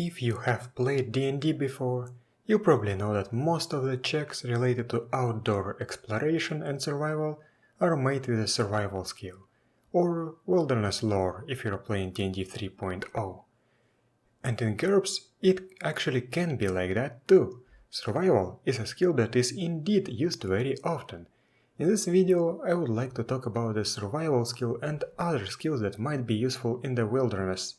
If you have played D&D before, you probably know that most of the checks related to outdoor exploration and survival are made with a survival skill, or wilderness lore if you're playing D&D 3.0. And in GURPS, it actually can be like that too. Survival is a skill that is indeed used very often. In this video, I would like to talk about the survival skill and other skills that might be useful in the wilderness.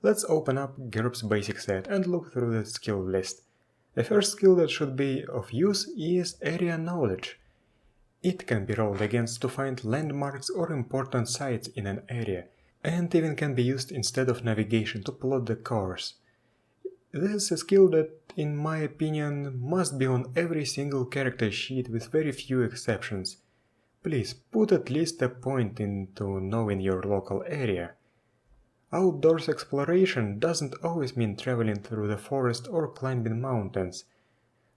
Let's open up GURPS basic set and look through the skill list. The first skill that should be of use is area knowledge. It can be rolled against to find landmarks or important sites in an area, and even can be used instead of navigation to plot the course. This is a skill that, in my opinion, must be on every single character sheet with very few exceptions. Please put at least a point into knowing your local area. Outdoors exploration doesn't always mean traveling through the forest or climbing mountains.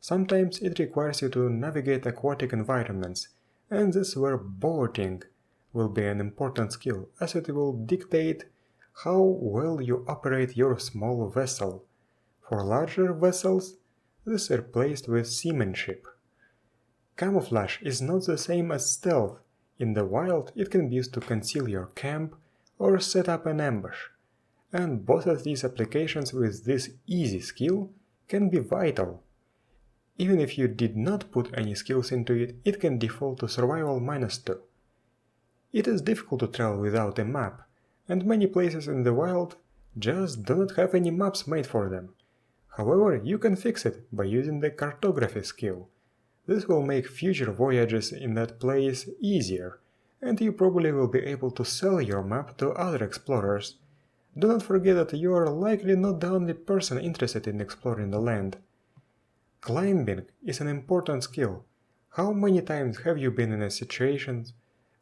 Sometimes it requires you to navigate aquatic environments, and this is where boating will be an important skill, as it will dictate how well you operate your small vessel. For larger vessels, this is replaced with seamanship. Camouflage is not the same as stealth. In the wild, it can be used to conceal your camp or set up an ambush. And both of these applications with this easy skill can be vital. Even if you did not put any skills into it, it can default to survival -2. It is difficult to travel without a map, and many places in the wild just do not have any maps made for them. However, you can fix it by using the cartography skill. This will make future voyages in that place easier, and you probably will be able to sell your map to other explorers. Do not forget that you are likely not the only person interested in exploring the land. Climbing is an important skill. How many times have you been in a situation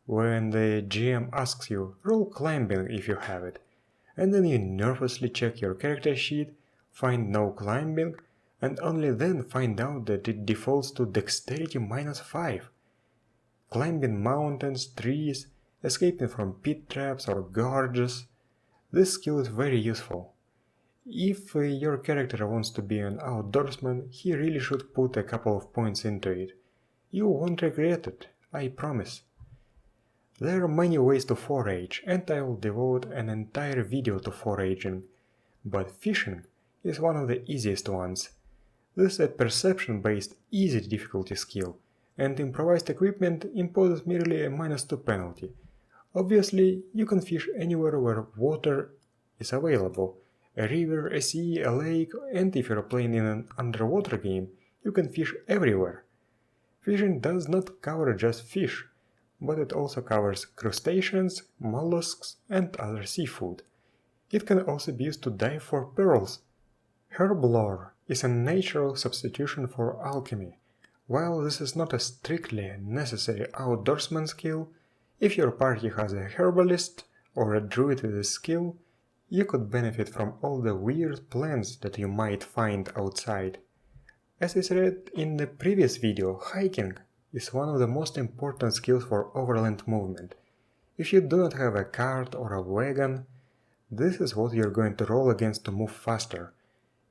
when the GM asks you, roll climbing if you have it, and then you nervously check your character sheet, find no climbing, and only then find out that it defaults to dexterity -5. Climbing mountains, trees, escaping from pit traps or gorges. This skill is very useful. If your character wants to be an outdoorsman, he really should put a couple of points into it. You won't regret it, I promise. There are many ways to forage, and I will devote an entire video to foraging, but fishing is one of the easiest ones. This is a perception-based, easy difficulty skill, and improvised equipment imposes merely a -2 penalty. Obviously, you can fish anywhere where water is available, a river, a sea, a lake, and if you're playing in an underwater game, you can fish everywhere. Fishing does not cover just fish, but it also covers crustaceans, mollusks, and other seafood. It can also be used to dive for pearls. Herb lore is a natural substitution for alchemy. While this is not a strictly necessary outdoorsman skill, if your party has a herbalist or a druid with a skill, you could benefit from all the weird plants that you might find outside. As I said in the previous video, hiking is one of the most important skills for overland movement. If you do not have a cart or a wagon, this is what you're going to roll against to move faster.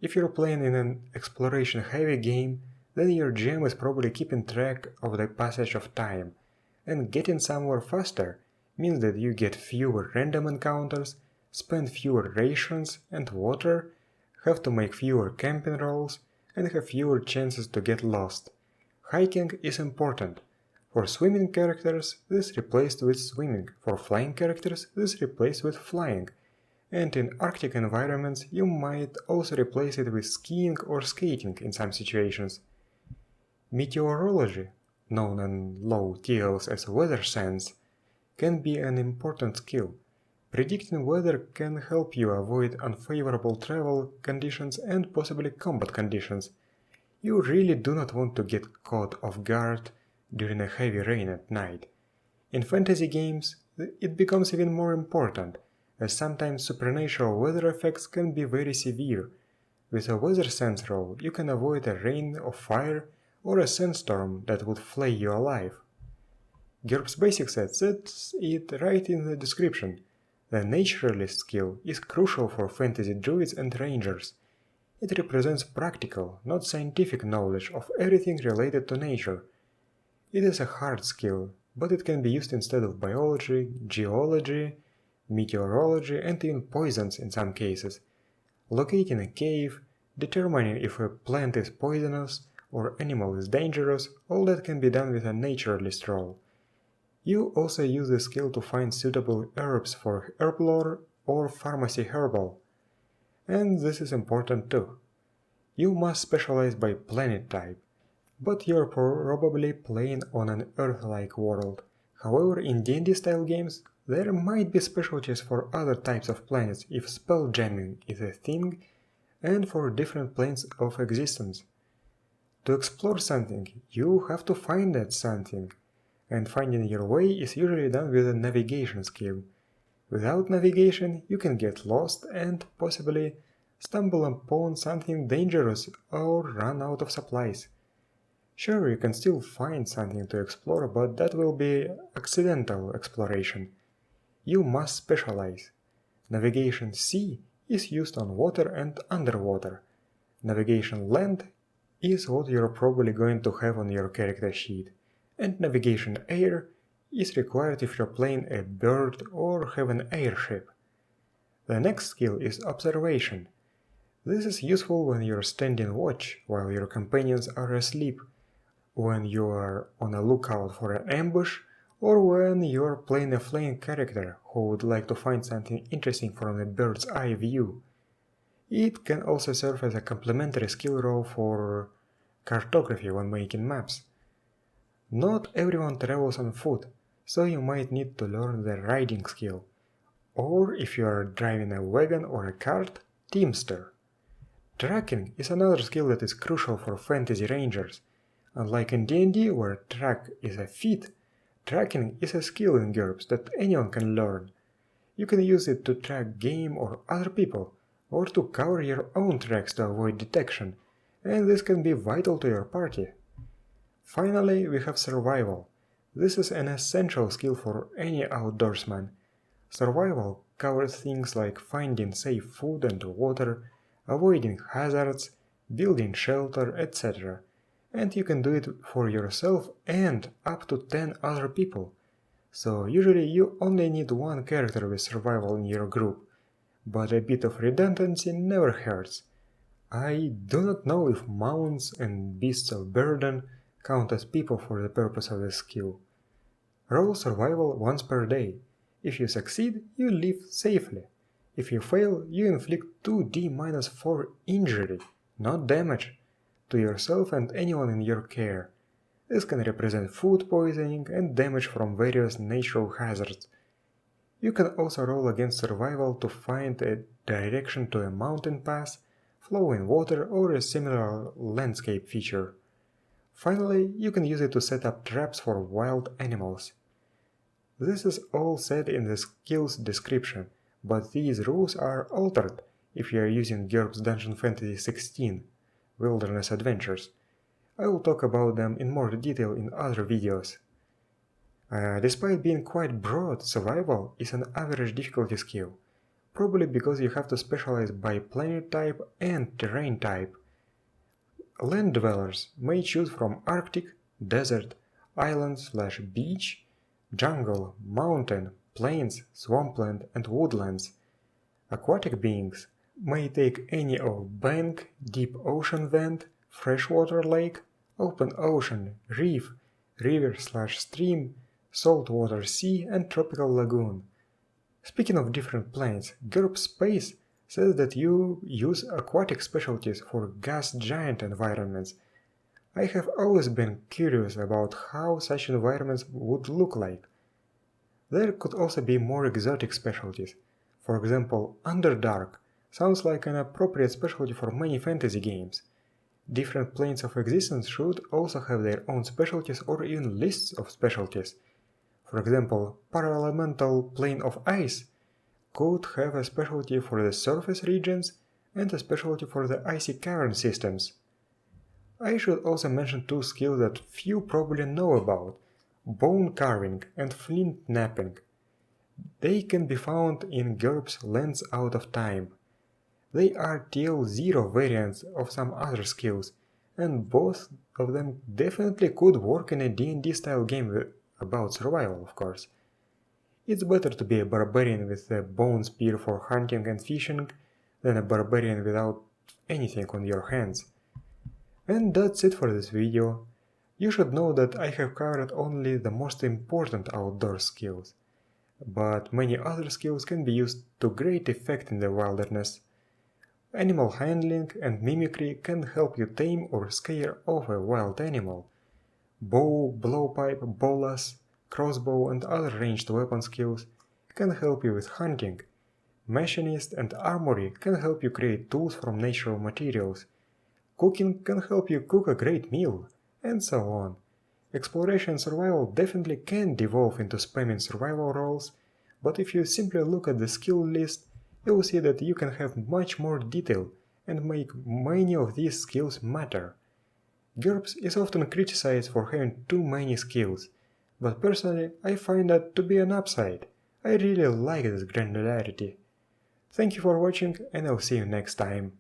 If you're playing in an exploration-heavy game, then your GM is probably keeping track of the passage of time, and getting somewhere faster means that you get fewer random encounters, spend fewer rations and water, have to make fewer camping rolls, and have fewer chances to get lost. Hiking is important. For swimming characters, this is replaced with swimming. For flying characters, this is replaced with flying. And in Arctic environments, you might also replace it with skiing or skating in some situations. Meteorology, known in low TLs as weather sense, can be an important skill. Predicting weather can help you avoid unfavorable travel conditions and possibly combat conditions. You really do not want to get caught off guard during a heavy rain at night. In fantasy games, it becomes even more important, as sometimes supernatural weather effects can be very severe. With a weather sense roll, you can avoid a rain of fire or a sandstorm that would flay you alive. GURPS basic set says it right in the description. The naturalist skill is crucial for fantasy druids and rangers. It represents practical, not scientific knowledge of everything related to nature. It is a hard skill, but it can be used instead of biology, geology, meteorology, and even poisons in some cases. Locating a cave, determining if a plant is poisonous or animal is dangerous, all that can be done with a naturalist role. You also use the skill to find suitable herbs for herblore or pharmacy herbal. And this is important too. You must specialize by planet type, but you're probably playing on an Earth-like world. However, in D&D style games, there might be specialties for other types of planets if spell jamming is a thing and for different planes of existence. To explore something, you have to find that something, and finding your way is usually done with a navigation skill. Without navigation, you can get lost and possibly stumble upon something dangerous or run out of supplies. Sure, you can still find something to explore, but that will be accidental exploration. You must specialize. Navigation sea is used on water and underwater. Navigation land is what you're probably going to have on your character sheet, and navigation air is required if you're playing a bird or have an airship. The next skill is observation. This is useful when you're standing watch while your companions are asleep, when you are on a lookout for an ambush, or when you are playing a flank character who would like to find something interesting from a bird's eye view. It can also serve as a complementary skill role for cartography when making maps. Not everyone travels on foot, so you might need to learn the riding skill, or if you are driving a wagon or a cart, teamster. Tracking is another skill that is crucial for fantasy rangers. Unlike in D&D where track is a feat, tracking is a skill in GURPS that anyone can learn. You can use it to track game or other people, or to cover your own tracks to avoid detection, and this can be vital to your party. Finally, we have survival. This is an essential skill for any outdoorsman. Survival covers things like finding safe food and water, avoiding hazards, building shelter, etc. And you can do it for yourself and up to 10 other people. So usually you only need one character with survival in your group, but a bit of redundancy never hurts. I do not know if mounts and beasts of burden count as people for the purpose of this skill. Roll survival once per day. If you succeed, you live safely. If you fail, you inflict 2d-4 injury, not damage, to yourself and anyone in your care. This can represent food poisoning and damage from various natural hazards. You can also roll against survival to find a direction to a mountain pass, flowing water, or a similar landscape feature. Finally, you can use it to set up traps for wild animals. This is all said in the skills description, but these rules are altered if you are using GURPS Dungeon Fantasy 16 Wilderness Adventures. I will talk about them in more detail in other videos. Despite being quite broad, survival is an average difficulty skill, probably because you have to specialize by planet type and terrain type. Land dwellers may choose from Arctic, desert, island/beach, jungle, mountain, plains, swampland, and woodlands. Aquatic beings may take any of bank, deep ocean vent, freshwater lake, open ocean, reef, river/stream, saltwater sea, and tropical lagoon. Speaking of different planes, GURPS Space says that you use aquatic specialties for gas giant environments. I have always been curious about how such environments would look like. There could also be more exotic specialties. For example, Underdark sounds like an appropriate specialty for many fantasy games. Different planes of existence should also have their own specialties or even lists of specialties. For example, Paralemental Plane of Ice could have a specialty for the surface regions and a specialty for the icy cavern systems. I should also mention two skills that few probably know about: bone carving and flint knapping. They can be found in GURPS Lens Out of Time. They are TL0 variants of some other skills, and both of them definitely could work in a D&D style game about survival, of course. It's better to be a barbarian with a bone spear for hunting and fishing than a barbarian without anything on your hands. And that's it for this video. You should know that I have covered only the most important outdoor skills, but many other skills can be used to great effect in the wilderness. Animal handling and mimicry can help you tame or scare off a wild animal. Bow, blowpipe, bolas, crossbow and other ranged weapon skills can help you with hunting. Machinist and armory can help you create tools from natural materials. Cooking can help you cook a great meal, and so on. Exploration and survival definitely can devolve into spamming survival roles, but if you simply look at the skill list, you will see that you can have much more detail and make many of these skills matter. GURPS is often criticized for having too many skills, but personally I find that to be an upside. I really like this granularity. Thank you for watching and I'll see you next time.